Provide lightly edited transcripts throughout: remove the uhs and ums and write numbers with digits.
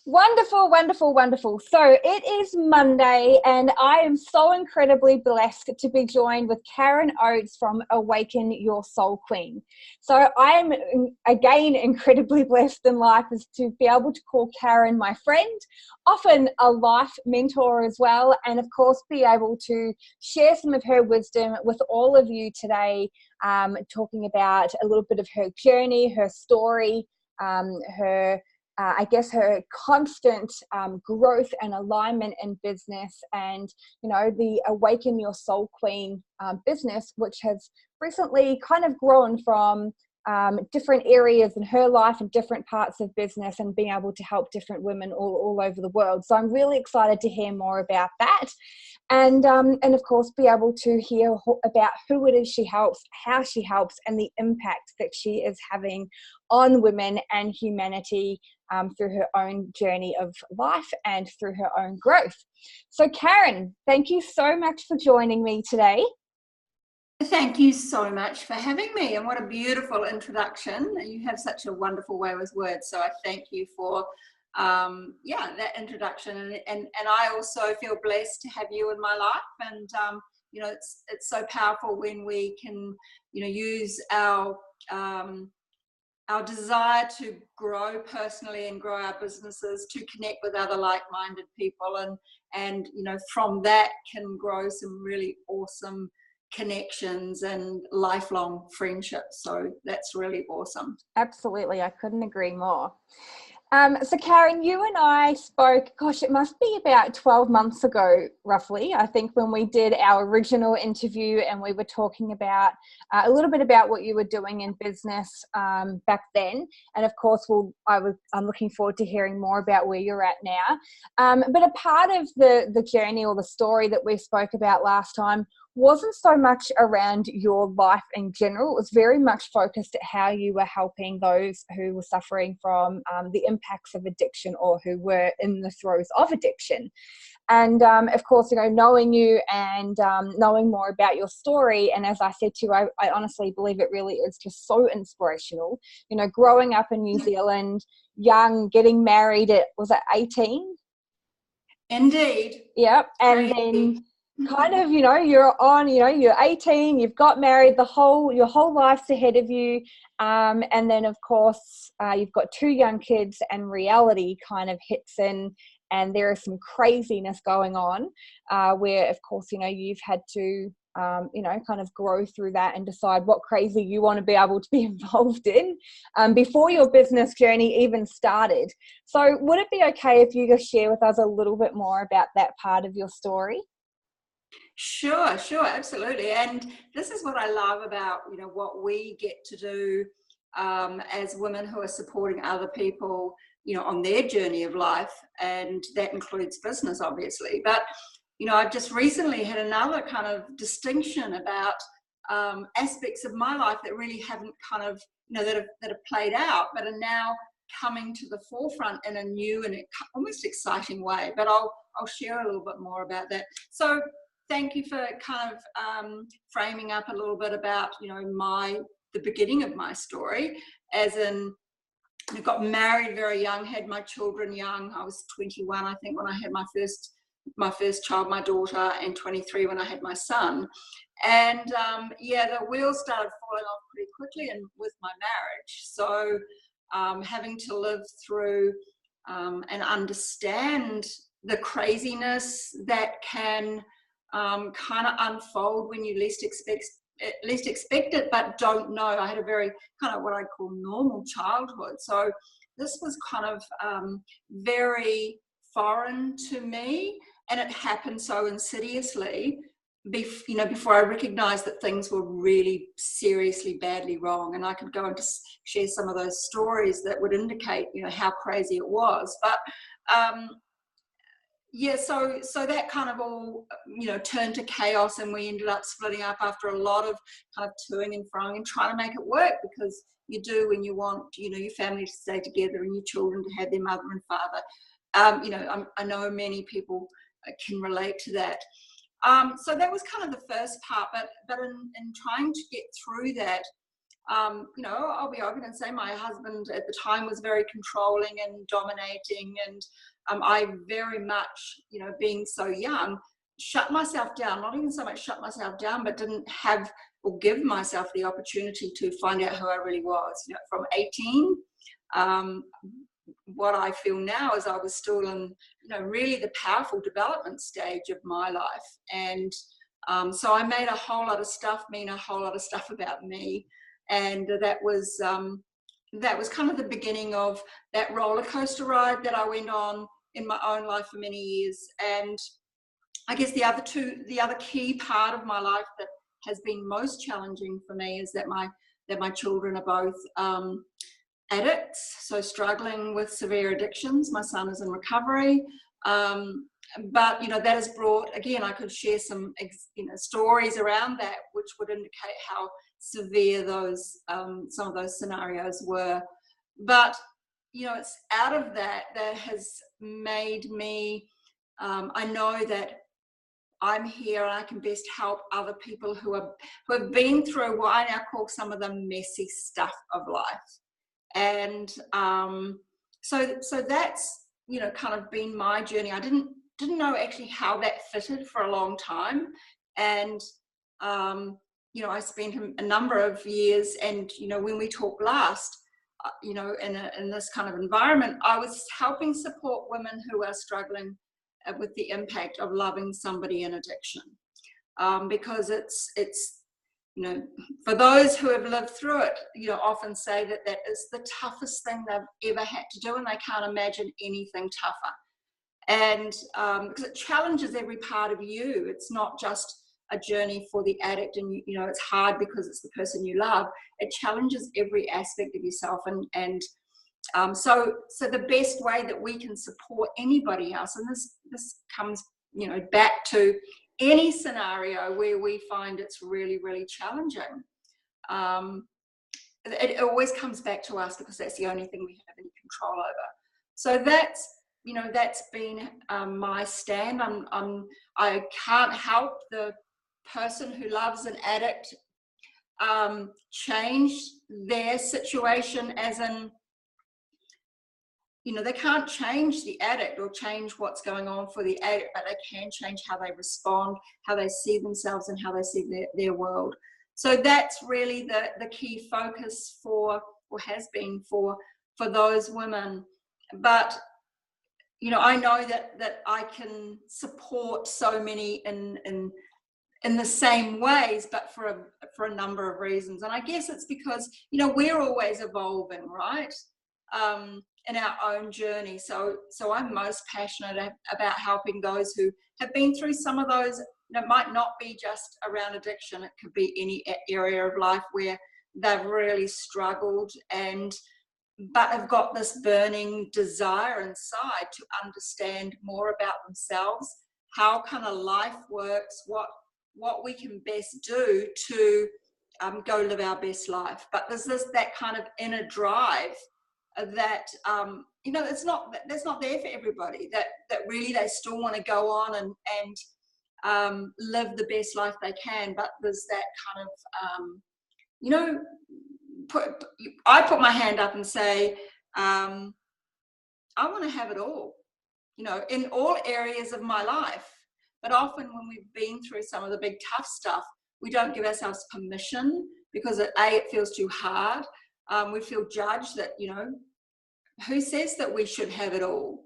Wonderful, wonderful, wonderful. So it is Monday, and I am so incredibly blessed to be joined with Karen Oates from Awaken Your Soul Queen. So I am, again, incredibly blessed in life is to be able to call Karen my friend, often a life mentor as well, and of course be able to share some of her wisdom with all of you today, talking about a little bit of her journey, her story, her I guess her constant growth and alignment in business, and the Awaken Your Soul Queen business, which has recently kind of grown from different areas in her life and different parts of business, and being able to help different women all over the world. So I'm really excited to hear more about that, and of course be able to hear about who it is she helps, how she helps, and the impact that she is having on women and humanity through her own journey of life and through her own growth. So Karen, thank you so much for joining me today. Thank you so much for having me, and what a beautiful introduction. You have such a wonderful way with words, so I thank you for that introduction, and I also feel blessed to have you in my life, and it's so powerful when we can use our desire to grow personally and grow our businesses to connect with other like-minded people, and from that can grow some really awesome connections and lifelong friendships. So that's really awesome. Absolutely, I couldn't agree more. So Karen, you and I spoke, gosh, it must be about 12 months ago, roughly, I think, when we did our original interview, and we were talking about a little bit about what you were doing in business back then. And of course, I'm looking forward to hearing more about where you're at now. But a part of the journey, or the story that we spoke about last time, wasn't so much around your life in general. It was very much focused at how you were helping those who were suffering from the impacts of addiction, or who were in the throes of addiction. And of course, knowing you and knowing more about your story, and as I said to you, I honestly believe it really is just so inspirational. Growing up in New Zealand, young, getting married at, was it 18? Indeed. Yep. And then kind of, you're 18, you've got married, your whole life's ahead of you. And then of course, you've got two young kids, and reality kind of hits in, and there is some craziness going on, where of course, you've had to, kind of grow through that and decide what crazy you want to be able to be involved in before your business journey even started. So would it be okay if you just share with us a little bit more about that part of your story? Sure, absolutely. And this is what I love about, what we get to do as women who are supporting other people, on their journey of life. And that includes business, obviously. But, I've just recently had another kind of distinction about aspects of my life that really haven't kind of, that have played out, but are now coming to the forefront in a new and almost exciting way. But I'll share a little bit more about that. So thank you for kind of framing up a little bit about, the beginning of my story, as in I got married very young, had my children young. I was 21, I think, when I had my first child, my daughter, and 23 when I had my son. And the wheels started falling off pretty quickly, and with my marriage. So having to live through and understand the craziness that can kind of unfold when you least expect it, but don't know. I had a very kind of what I call normal childhood. So this was kind of very foreign to me, and it happened so insidiously before I recognized that things were really seriously badly wrong. And I could go and just share some of those stories that would indicate how crazy it was. But so that kind of all, turned to chaos, and we ended up splitting up after a lot of kind of toing and froing and trying to make it work, because you do when you want, your family to stay together and your children to have their mother and father. I know many people can relate to that. So that was kind of the first part, but in trying to get through that, you know, I'll be open and say my husband at the time was very controlling and dominating, and I very much, you know, being so young, shut myself down, not even so much shut myself down, but didn't have or give myself the opportunity to find out who I really was. You know, from 18, what I feel now is I was still in, you know, really the powerful development stage of my life. And so I made a whole lot of stuff mean a whole lot of stuff about me. And that was kind of the beginning of that roller coaster ride that I went on in my own life for many years. And I guess the other key part of my life that has been most challenging for me is that my children are both addicts, so struggling with severe addictions. My son is in recovery, but you know, that has brought, again, I could share some stories around that which would indicate how severe those some of those scenarios were. But you know, it's out of that has made me, I know that I'm here and I can best help other people who have been through what I now call some of the messy stuff of life. And so that's, you know, kind of been my journey. I didn't know actually how that fitted for a long time. And you know, I spent a number of years, and you know, when we talked last, you know, in this kind of environment, I was helping support women who are struggling with the impact of loving somebody in addiction, because it's you know, for those who have lived through it, you know, often say that is the toughest thing they've ever had to do, and they can't imagine anything tougher. And because it challenges every part of you. It's not just a journey for the addict, and you know, it's hard because it's the person you love. It challenges every aspect of yourself, and so the best way that we can support anybody else, and this comes, you know, back to any scenario where we find it's really, really challenging, it always comes back to us, because that's the only thing we have any control over. So that's, you know, that's been my stand. I can't help the person who loves an addict change their situation, as in, you know, they can't change the addict or change what's going on for the addict, but they can change how they respond, how they see themselves, and how they see their world. So that's really the key focus for, or has been for those women. But, you know, I know that I can support so many in the same ways, but for a number of reasons. And I guess it's because, you know, we're always evolving, right? In our own journey. So I'm most passionate about helping those who have been through some of those. You know, it might not be just around addiction. It could be any area of life where they've really struggled, but have got this burning desire inside to understand more about themselves, how kind of life works, what we can best do to go live our best life. But there's that kind of inner drive that you know, that's not there for everybody, that really they still want to go on and live the best life they can. But there's that kind of you know, I put my hand up and say, I want to have it all, you know, in all areas of my life. But often when we've been through some of the big tough stuff, we don't give ourselves permission, because it feels too hard. We feel judged, that, you know, who says that we should have it all?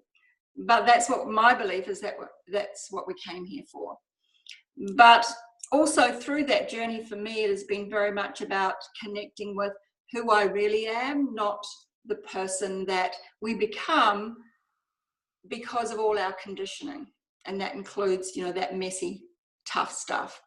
But that's what my belief is, that's what we came here for. But also through that journey, for me, it has been very much about connecting with who I really am, not the person that we become because of all our conditioning. And that includes, you know, that messy, tough stuff.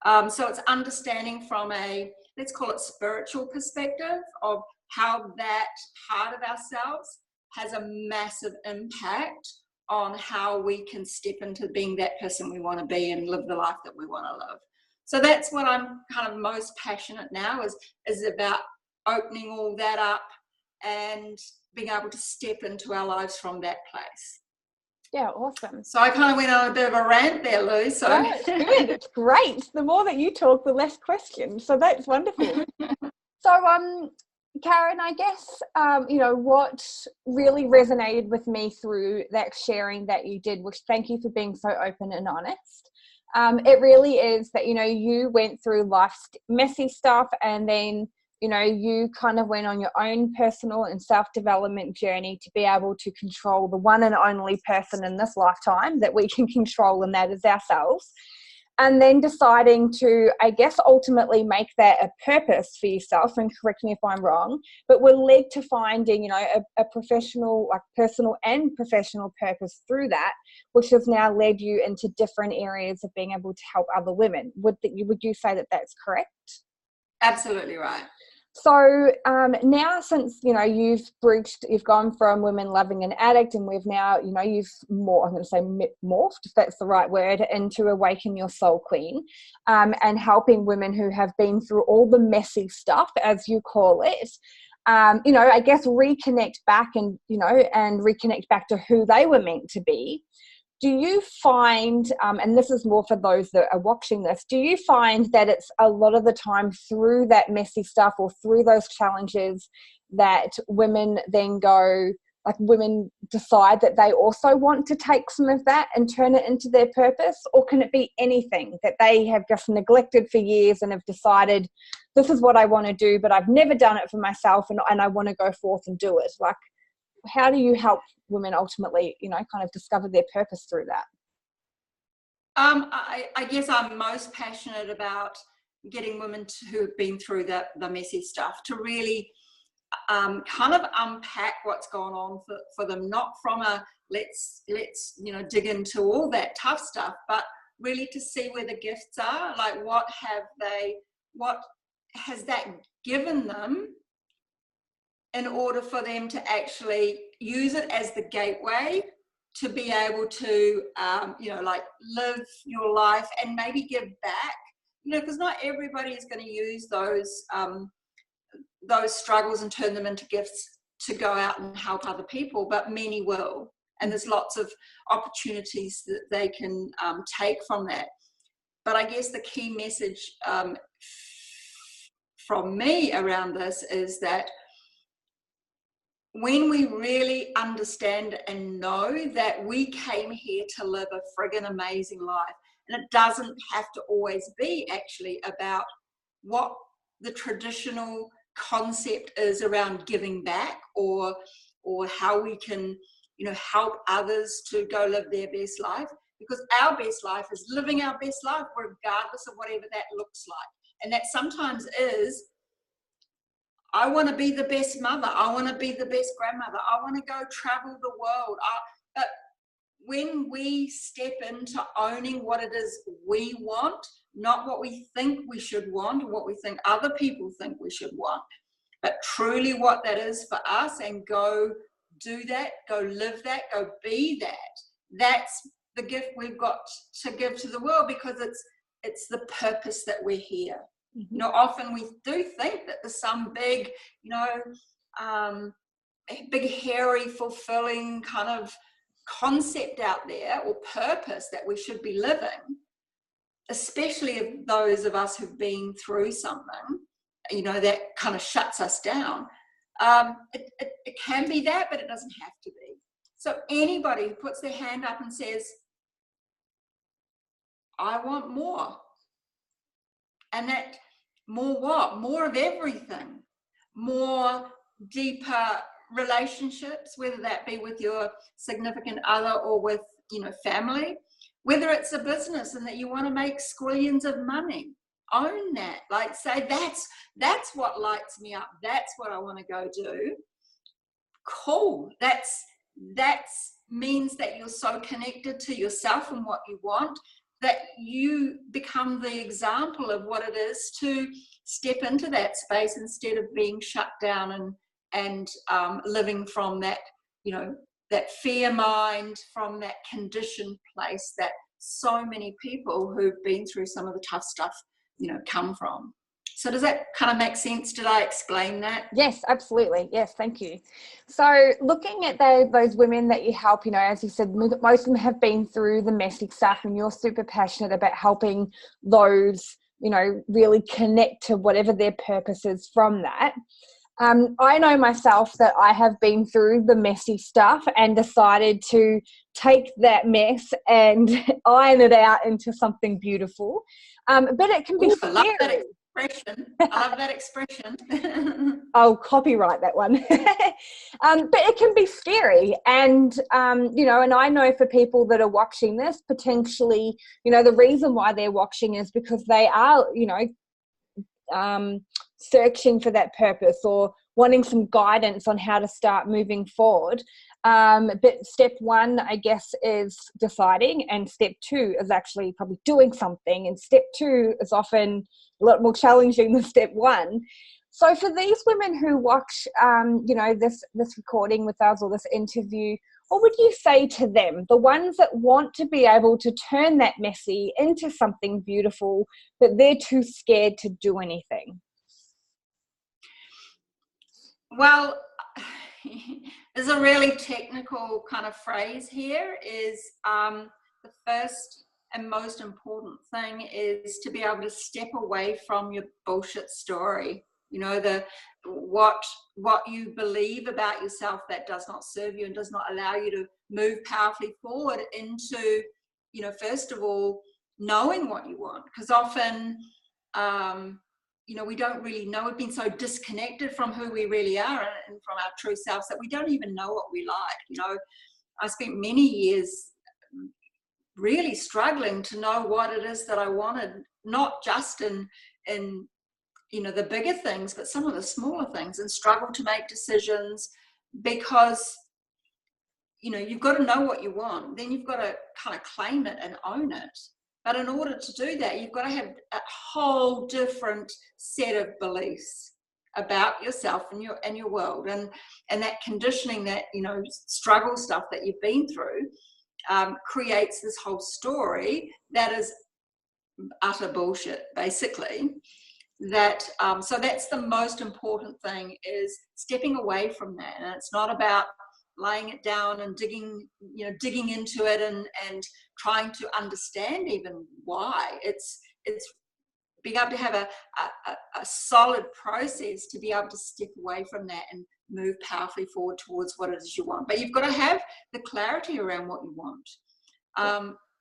So it's understanding from a, let's call it, spiritual perspective of how that part of ourselves has a massive impact on how we can step into being that person we want to be and live the life that we want to live. So that's what I'm kind of most passionate now is about opening all that up and being able to step into our lives from that place. Yeah, awesome. So I kind of went on a bit of a rant there, Lou. So no, it's good. It's great. The more that you talk, the less questions. So that's wonderful. So, Karen, I guess, what really resonated with me through that sharing that you did, which thank you for being so open and honest. It really is that, you went through life's messy stuff, and then, you kind of went on your own personal and self-development journey to be able to control the one and only person in this lifetime that we can control, and that is ourselves. And then deciding to, I guess, ultimately make that a purpose for yourself, and correct me if I'm wrong, but we're led to finding, a professional, like personal and professional purpose through that, which has now led you into different areas of being able to help other women. Would you say that that's correct? Absolutely right. So now, since you've gone from women loving an addict, and we've now you've morphed, if that's the right word, into Awaken Your Soul Queen, and helping women who have been through all the messy stuff, as you call it. I guess reconnect back and reconnect back to who they were meant to be. Do you find, and this is more for those that are watching this, do you find that it's a lot of the time through that messy stuff or through those challenges that women then women decide that they also want to take some of that and turn it into their purpose? Or can it be anything that they have just neglected for years and have decided, this is what I want to do, but I've never done it for myself, and I want to go forth and do it? Like, how do you help women ultimately, kind of discover their purpose through that? I guess I'm most passionate about getting women who have been through the messy stuff to really kind of unpack what's gone on for them, not from a let's dig into all that tough stuff, but really to see where the gifts are, like what has that given them, in order for them to actually use it as the gateway to be able to, live your life and maybe give back, because not everybody is going to use those struggles and turn them into gifts to go out and help other people, but many will. And there's lots of opportunities that they can take from that. But I guess the key message from me around this is that when we really understand and know that we came here to live a friggin' amazing life, and it doesn't have to always be actually about what the traditional concept is around giving back, or how we can, help others to go live their best life, because our best life is living our best life regardless of whatever that looks like. And that sometimes is, I want to be the best mother. I want to be the best grandmother. I want to go travel the world. But when we step into owning what it is we want, not what we think we should want or what we think other people think we should want, but truly what that is for us, and go do that, go live that, go be that. That's the gift we've got to give to the world, because it's the purpose that we're here. Often we do think that there's some big, big, hairy, fulfilling kind of concept out there, or purpose that we should be living, especially of those of us who've been through something, that kind of shuts us down. It can be that, but it doesn't have to be. So anybody who puts their hand up and says, I want more, and that more what? More of everything. More deeper relationships, whether that be with your significant other or with, family. Whether it's a business and that you want to make squillions of money, own that. Like, say, that's what lights me up. That's what I want to go do. Cool. That's means that you're so connected to yourself and what you want, that you become the example of what it is to step into that space, instead of being shut down and living from that, that fear mind, from that conditioned place that so many people who've been through some of the tough stuff, come from. So does that kind of make sense? Did I explain that? Yes, absolutely. Yes, thank you. So looking at those women that you help, as you said, most of them have been through the messy stuff, and you're super passionate about helping those, really connect to whatever their purpose is from that. I know myself that I have been through the messy stuff and decided to take that mess and iron it out into something beautiful. But it can be I love that scary. expression. I love that expression. I'll copyright that one. But it can be scary. And, and I know for people that are watching this, potentially, the reason why they're watching is because they are, searching for that purpose or wanting some guidance on how to start moving forward. But step one, I guess, is deciding, and step two is actually probably doing something, and step two is often a lot more challenging than step one. So for these women who watch, this recording with us or this interview, what would you say to them, the ones that want to be able to turn that messy into something beautiful, but they're too scared to do anything? Well, there's a really technical kind of phrase here is the first and most important thing is to be able to step away from your bullshit story. What you believe about yourself that does not serve you and does not allow you to move powerfully forward into, first of all, knowing what you want. Because often, we don't really know. We've been so disconnected from who we really are and from our true selves that we don't even know what we like. I spent many years really struggling to know what it is that I wanted, not just in the bigger things, but some of the smaller things, and struggle to make decisions because you've got to know what you want, then you've got to kind of claim it and own it. But in order to do that, you've got to have a whole different set of beliefs about yourself and your world, and that conditioning, that struggle stuff that you've been through creates this whole story that is utter bullshit, basically. So that's the most important thing, is stepping away from that. And it's not about laying it down and digging into it and trying to understand even why. It's being able to have a solid process to be able to step away from that and move powerfully forward towards what it is you want. But you've got to have the clarity around what you want,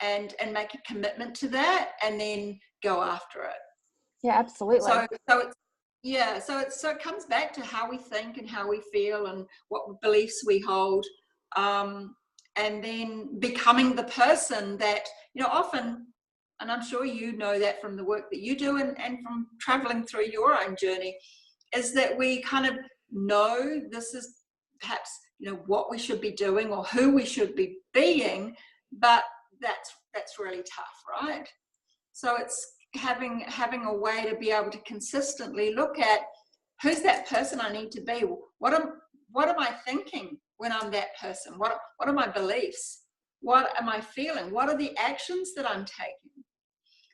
and make a commitment to that, and then go after it. Yeah, absolutely. So it comes back to how we think and how we feel and what beliefs we hold, and then becoming the person that, often, and I'm sure you know that from the work that you do and from traveling through your own journey, is that we kind of know this is perhaps, what we should be doing or who we should be being, but that's really tough, right? So it's having a way to be able to consistently look at, who's that person I need to be? What am I thinking when I'm that person? What are my beliefs? What am I feeling? What are the actions that I'm taking?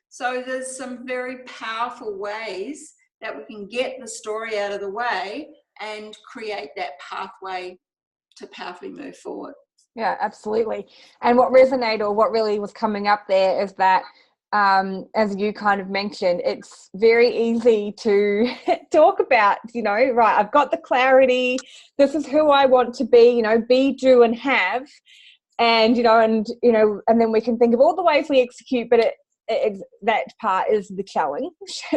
So there's some very powerful ways that we can get the story out of the way and create that pathway to powerfully move forward. Yeah, absolutely. And what resonated, or what really was coming up there, is that as you kind of mentioned, it's very easy to talk about, right, I've got the clarity, this is who I want to be, be, do, and have. And, and then we can think of all the ways we execute, but that part is the challenge,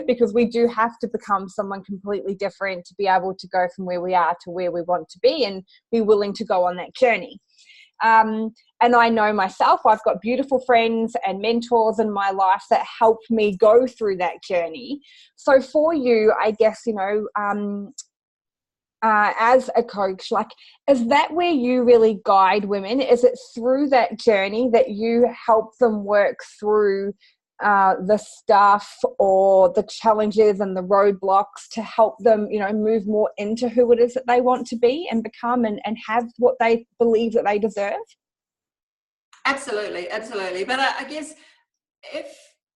because we do have to become someone completely different to be able to go from where we are to where we want to be, and be willing to go on that journey. And I know myself, I've got beautiful friends and mentors in my life that help me go through that journey. So for you, I guess, as a coach, is that where you really guide women? Is it through that journey that you help them work through the stuff or the challenges and the roadblocks to help them, move more into who it is that they want to be and become, and have what they believe that they deserve? Absolutely. But I guess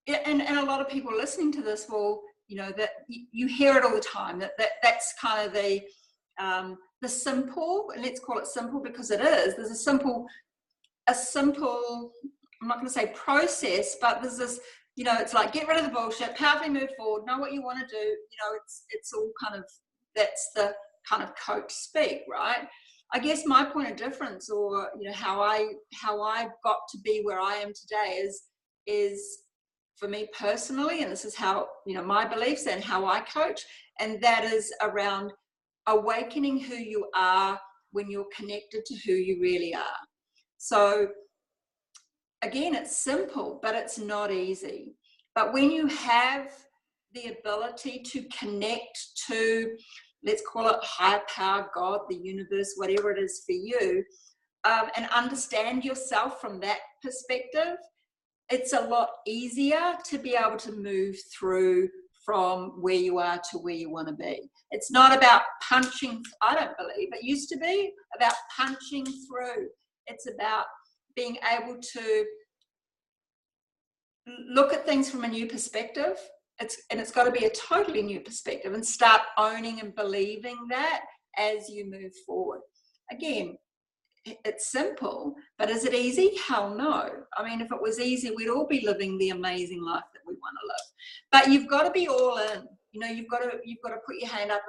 and a lot of people listening to this will, that you hear it all the time, that's kind of the simple, and let's call it simple because it is. There's a simple, I'm not going to say process, but there's this, it's like, get rid of the bullshit, powerfully move forward, know what you want to do. It's all kind of, that's the kind of coach speak, right? I guess my point of difference, or how I got to be where I am today is for me personally, and this is how my beliefs and how I coach, and that is around awakening who you are when you're connected to who you really are. So again, it's simple, but it's not easy. But when you have the ability to connect to, let's call it higher power, God, the universe, whatever it is for you, and understand yourself from that perspective, it's a lot easier to be able to move through from where you are to where you want to be. It's not about punching, I don't believe it used to be about punching through. It's about being able to look at things from a new perspective. It's got to be a totally new perspective, and start owning and believing that as you move forward. Again, it's simple, but is it easy? Hell no. I mean, if it was easy, we'd all be living the amazing life that we want to live. But you've got to be all in. You've got to put your hand up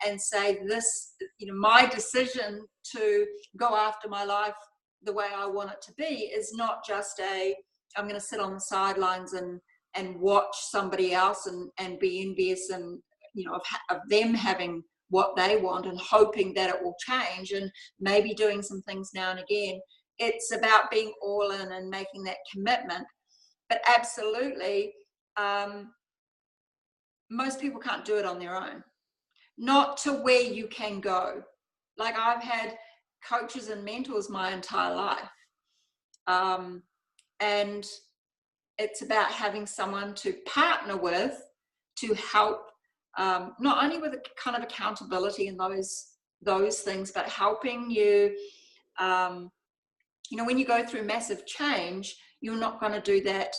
and say, this, my decision to go after my life the way I want it to be is not just I'm going to sit on the sidelines and watch somebody else and be envious and of them having what they want and hoping that it will change, and maybe doing some things now and again. It's about being all in and making that commitment. But absolutely, most people can't do it on their own, not to where you can go. Like, I've had coaches and mentors my entire life, and it's about having someone to partner with to help, not only with a kind of accountability and those things, but helping you. When you go through massive change, you're not going to do that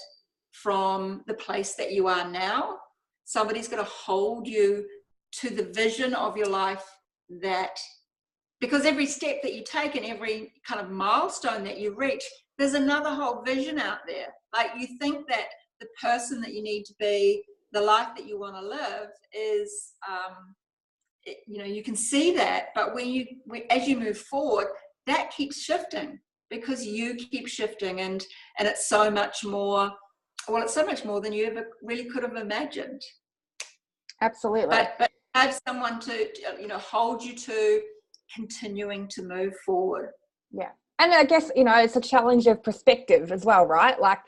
from the place that you are now. Somebody's going to hold you to the vision of your life, because every step that you take and every kind of milestone that you reach, there's another whole vision out there. Like, you think that the person that you need to be, the life that you want to live is, you can see that, but as you move forward, that keeps shifting, because you keep shifting, and it's so much more. Well, it's so much more than you ever really could have imagined. Absolutely. But have someone to hold you to continuing to move forward. Yeah. And I guess, it's a challenge of perspective as well, right? Like,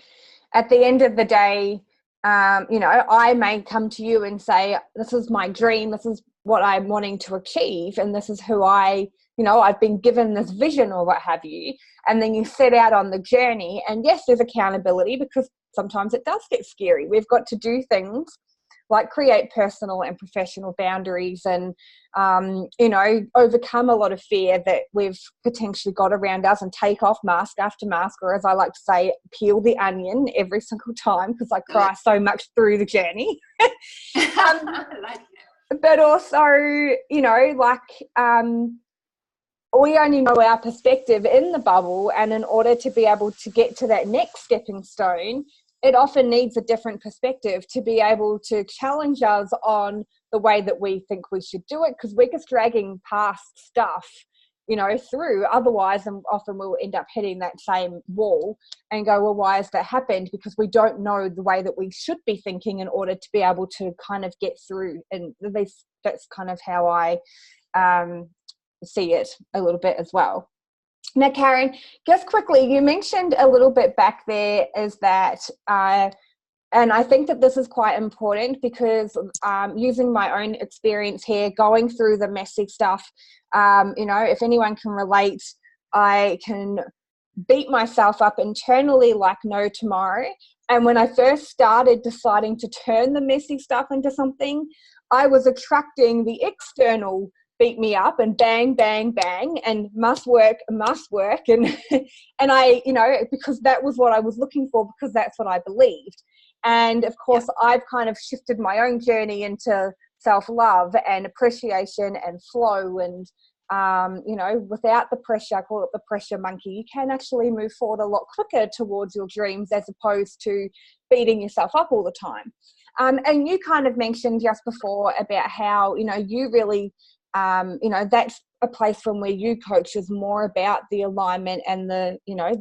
at the end of the day, I may come to you and say, this is my dream, this is what I'm wanting to achieve, and this is who I've been given this vision or what have you. And then you set out on the journey, and yes, there's accountability, because sometimes it does get scary. We've got to do things like create personal and professional boundaries, and overcome a lot of fear that we've potentially got around us, and take off mask after mask, or as I like to say, peel the onion every single time, because I cry so much through the journey. But also, we only know our perspective in the bubble, and in order to be able to get to that next stepping stone, it often needs a different perspective to be able to challenge us on the way that we think we should do it, because we're just dragging past stuff, through. Otherwise, and often we'll end up hitting that same wall and go, well, why has that happened? Because we don't know the way that we should be thinking in order to be able to kind of get through. And that's kind of how I see it a little bit as well. Now, Karen, just quickly, you mentioned a little bit back there is that, and I think that this is quite important, because using my own experience here, going through the messy stuff, if anyone can relate, I can beat myself up internally like no tomorrow. And when I first started deciding to turn the messy stuff into something, I was attracting the external beat me up and bang, bang, bang, and must work. And, and I, because that was what I was looking for, because that's what I believed. And of course, I've kind of shifted my own journey into self-love and appreciation and flow, and you know, without the pressure, I call it the pressure monkey, you can actually move forward a lot quicker towards your dreams as opposed to beating yourself up all the time. And you kind of mentioned just before about how, you know, you really, you know, that's a place from where you coach is more about the alignment and the, you know,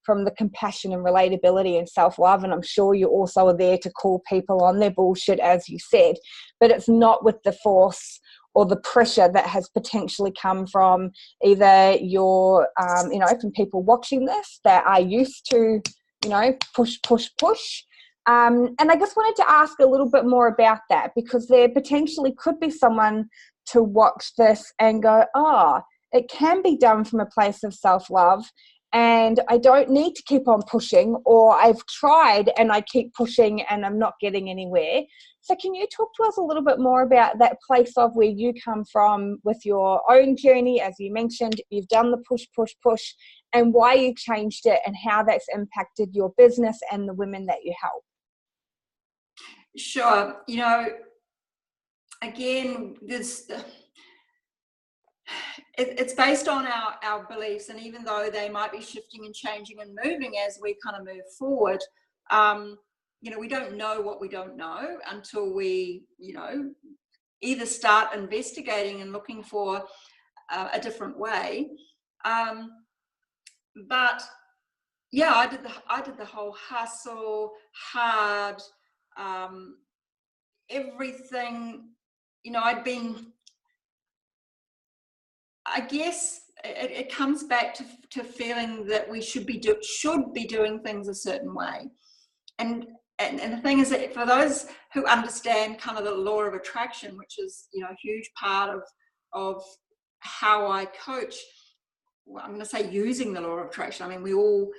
from the compassion and relatability and self-love. And I'm sure you also are there to call people on their bullshit, as you said, but it's not with the force or the pressure that has potentially come from either your, you know, from people watching this that are used to, you know, push, push, push. And I just wanted to ask a little bit more about that, because there potentially could be someone to watch this and go, oh, it can be done from a place of self-love, and I don't need to keep on pushing, or I've tried and I keep pushing and I'm not getting anywhere. So can you talk to us a little bit more about that place of where you come from with your own journey? As you mentioned, you've done the push, push, push, and why you changed it and how that's impacted your business and the women that you help. Sure. You know, again, it's based on our beliefs, and even though they might be shifting and changing and moving as we kind of move forward, you know, we don't know what we don't know until we, you know, either start investigating and looking for a different way. But yeah, I did the whole hustle, hard, everything. You know, I guess it comes back to feeling that we should be doing things a certain way. And the thing is that for those who understand kind of the law of attraction, which is, you know, a huge part of how I coach, well, I'm going to say using the law of attraction. I mean, we all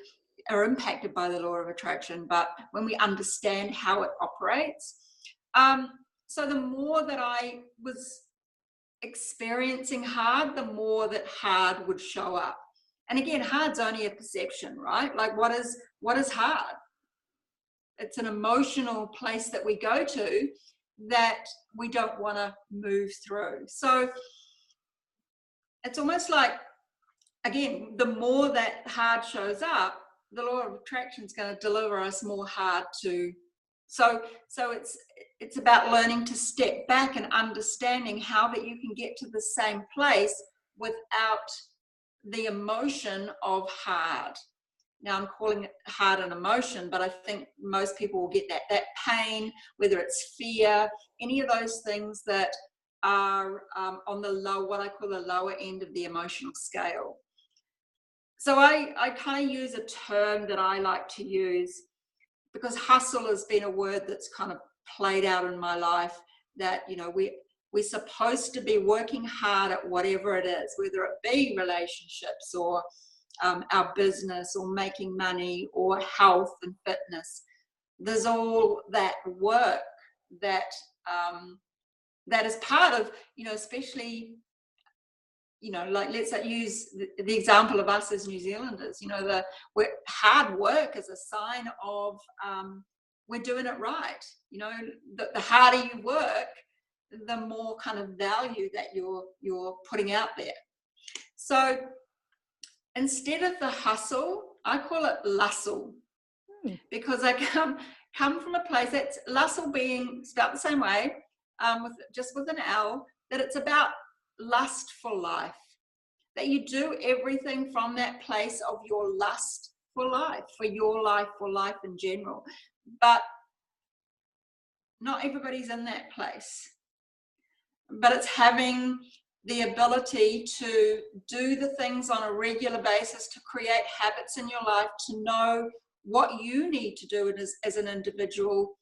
are impacted by the law of attraction, but when we understand how it operates, so the more that I was experiencing hard, the more that hard would show up. And again, hard's only a perception, right? Like what is hard? It's an emotional place that we go to that we don't want to move through. So it's almost like, again, the more that hard shows up, the law of attraction is going to deliver us more hard to. So it's about learning to step back and understanding how that you can get to the same place without the emotion of hard. Now I'm calling it hard an emotion, but I think most people will get that pain, whether it's fear, any of those things that are on the low, what I call the lower end of the emotional scale. So I kind of use a term that I like to use, because hustle has been a word that's kind of played out in my life, that, you know, we're supposed to be working hard at whatever it is, whether it be relationships or our business or making money or health and fitness. There's all that work that that is part of, you know, especially, you know, like let's use the example of us as New Zealanders. You know, hard work is a sign of we're doing it right. You know, the harder you work, the more kind of value that you're putting out there. So instead of the hustle, I call it lustle, because I come from a place that's lustle being spelled the same way, with an L, that it's about lust for life, that you do everything from that place of your lust for life, for life in general. But not everybody's in that place. But it's having the ability to do the things on a regular basis, to create habits in your life, to know what you need to do as an individual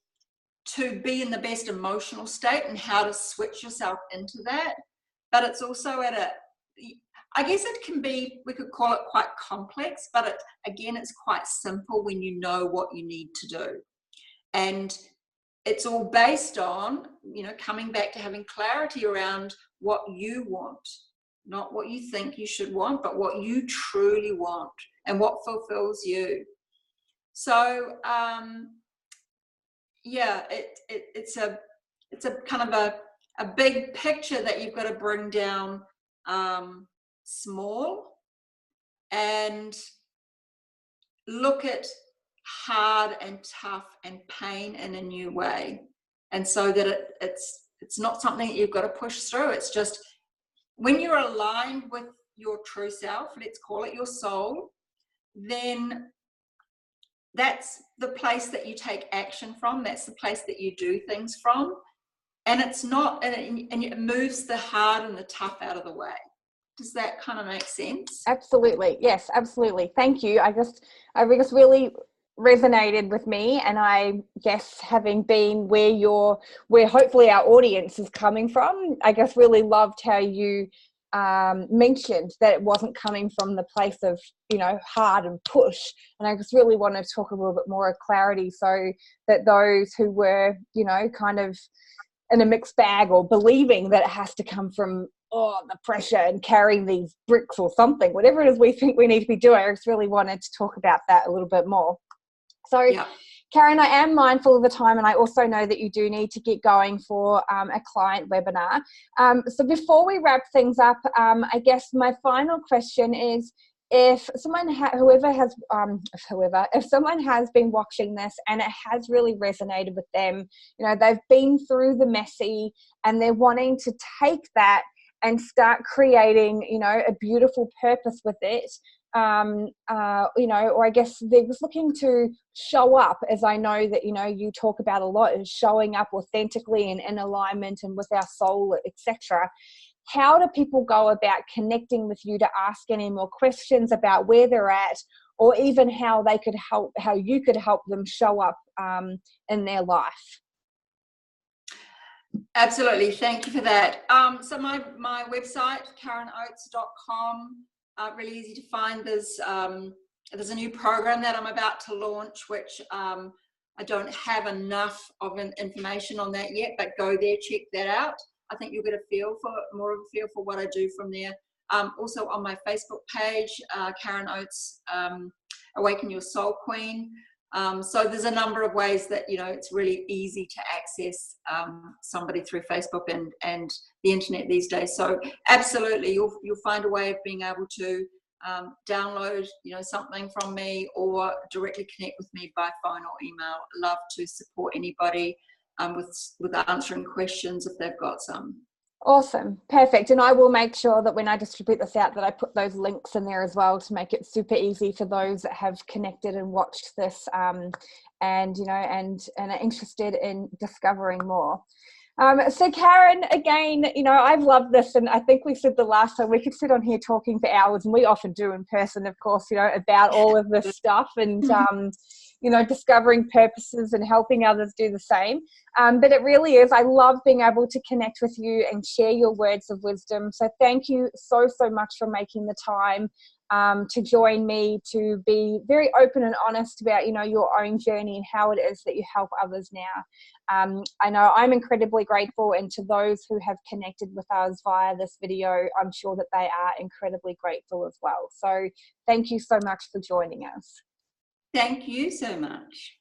to be in the best emotional state and how to switch yourself into that. But it's also I guess it can be, we could call it quite complex, but it's quite simple when you know what you need to do. And it's all based on, you know, coming back to having clarity around what you want, not what you think you should want, but what you truly want and what fulfills you. So, yeah, it's a kind of a big picture that you've got to bring down small and look at hard and tough and pain in a new way. And so that it's not something that you've got to push through. It's just when you're aligned with your true self, let's call it your soul, then that's the place that you take action from. That's the place that you do things from. And it's not, and it moves the hard and the tough out of the way. Does that kind of make sense? Absolutely. Yes, absolutely. Thank you. I just really resonated with me, and I guess having been where hopefully our audience is coming from, I guess really loved how you mentioned that it wasn't coming from the place of, you know, hard and push. And I just really want to talk a little bit more of clarity, so that those who were, you know, kind of in a mixed bag or believing that it has to come from the pressure and carrying these bricks or something, whatever it is we think we need to be doing. I just really wanted to talk about that a little bit more. So yeah. Karen, I am mindful of the time, and I also know that you do need to get going for a client webinar. So before we wrap things up, I guess my final question is, if someone if someone has been watching this and it has really resonated with them, you know, they've been through the messy and they're wanting to take that and start creating, you know, a beautiful purpose with it, you know, or I guess they're just looking to show up, as I know that, you know, you talk about a lot, is showing up authentically and in alignment and with our soul, etc. How do people go about connecting with you to ask any more questions about where they're at, or even how they could help, how you could help them show up in their life? Absolutely. Thank you for that. So my website, karenoates.com, really easy to find. There's a new program that I'm about to launch, which I don't have enough of information on that yet, but go there, check that out. I think you'll get more of a feel for what I do from there. Also on my Facebook page, Karen Oates, Awaken Your Soul Queen. So there's a number of ways that, you know, it's really easy to access somebody through Facebook and the internet these days. So absolutely, you'll find a way of being able to download, you know, something from me, or directly connect with me by phone or email. Love to support anybody with answering questions if they've got some. Awesome. Perfect. And I will make sure that when I distribute this out that I put those links in there as well, to make it super easy for those that have connected and watched this and, you know, and are interested in discovering more. So Karen, again, you know, I've loved this, and I think we said the last time we could sit on here talking for hours, and we often do in person, of course, you know, about all of this stuff and, you know, discovering purposes and helping others do the same. But it really is, I love being able to connect with you and share your words of wisdom. So thank you so much for making the time to join me, to be very open and honest about, you know, your own journey and how it is that you help others now. I know I'm incredibly grateful, and to those who have connected with us via this video, I'm sure that they are incredibly grateful as well. So thank you so much for joining us. Thank you so much.